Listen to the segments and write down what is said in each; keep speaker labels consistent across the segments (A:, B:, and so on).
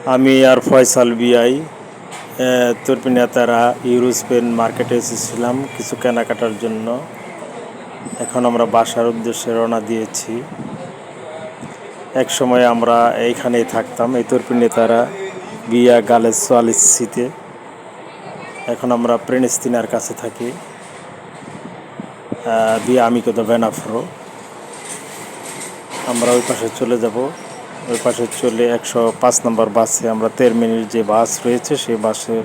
A: আমি আর ফয়সাল বিআই তরপিনিয়াতারা ইউরোস্পেন মার্কেটে এসেছিলাম কিছু কেনাকাটার জন্য। এখন আমরা বাসার উদ্দেশ্যে রওনা দিয়েছি। এক সময় আমরা এইখানেই থাকতাম, এই তরপিনিয়াতারা বিয়া গালেস সোয়ালিসিতে। এখন আমরা প্রেনেস্তিনার কাছে থাকি, বিয়া আমিকো দা বেনাফ্রো। আমরা ওই পাশে চলে যাব। ওই পাশে চলে 105 নম্বর বাসে, আমরা তেরমিনির যে বাস রয়েছে সেই বাসে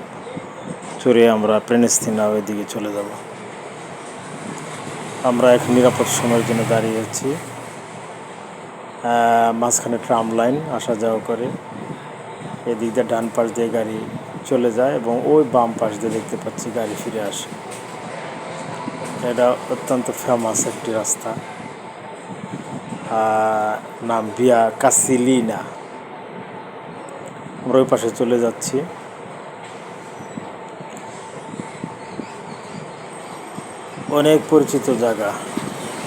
A: চড়ে আমরা প্রেনেস্তিনা ওইদিকে চলে যাব। আমরা এখন নিরাপদ সময়ের জন্য দাঁড়িয়ে আছি। মাঝখানে ট্রাম লাইন আসা যাওয়া করে, এদিক দিয়ে ডান পাশ দিয়ে গাড়ি চলে যায় এবং ওই বাম পাশ দিয়ে দেখতে পাচ্ছি গাড়ি ফিরে আসে। এটা অত্যন্ত ফেমাস একটি রাস্তা, নাম ভিয়া কাসিলিনা। আমরা ওই পাশে চলে যাচ্ছি। অনেক পরিচিত জায়গা।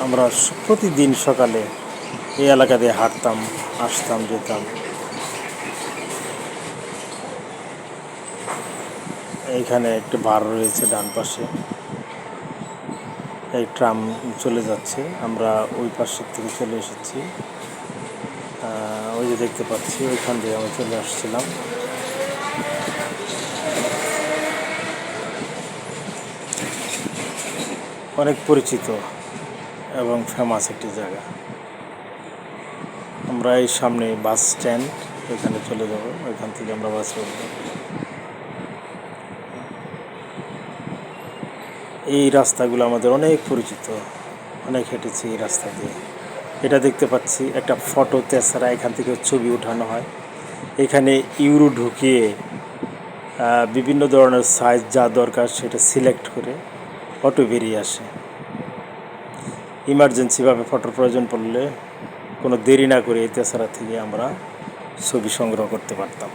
A: আমরা প্রতিদিন সকালে এই এলাকা দিয়ে হাঁটতাম, আসতাম, যেতাম। এইখানে একটি বার রয়েছে ডান পাশে, এই ট্রাম চলে যাচ্ছে। আমরা ওই পাশের থেকে চলে এসেছি, ওই যে দেখতে পাচ্ছি ওইখান দিয়ে আমরা চলে আসছিলাম। অনেক পরিচিত এবং ফেমাস একটি জায়গা। আমরা এই সামনে বাস স্ট্যান্ড, ওইখানে চলে যাব, ওইখান থেকে আমরা বাস উঠব। এই রাস্তাগুলো আমাদের অনেক পরিচিত, অনেক হেঁটেছি এই রাস্তা দিয়ে। এটা দেখতে পাচ্ছি একটা ফটো তেছাড়া, এখান থেকে ছবি উঠানো হয়। এখানে ইউরো ঢুকিয়ে বিভিন্ন ধরনের সাইজ যা দরকার সেটা সিলেক্ট করে ফটো বেরিয়ে আসে। ইমার্জেন্সিভাবে ফটোর প্রয়োজন পড়লে কোনো দেরি না করে এই তেছাড়া থেকে আমরা ছবি সংগ্রহ করতে পারতাম।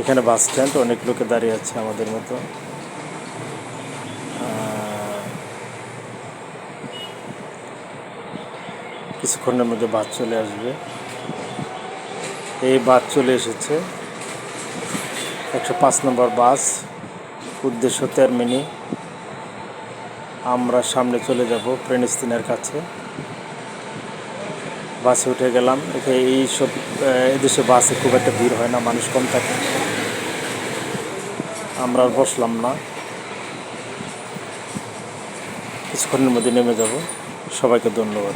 A: এখানে বাস স্ট্যান্ড, অনেক লোকে দাঁড়িয়ে আছে আমাদের মতো। কিছুক্ষণের মধ্যে বাস চলে আসবে। এই বাস চলে এসেছে, 105 নম্বর বাস, উদ্দেশ্য তেরমিনি। আমরা সামনে চলে যাব প্রেনেস্তিনার কাছে। বাসে উঠে গেলাম। এইসব এদেশে বাসে খুব একটা ভিড় হয় না, মানুষ কম থাকে। আমরা বসলাম না, কিছুক্ষণের মধ্যে নেমে যাব। সবাইকে ধন্যবাদ।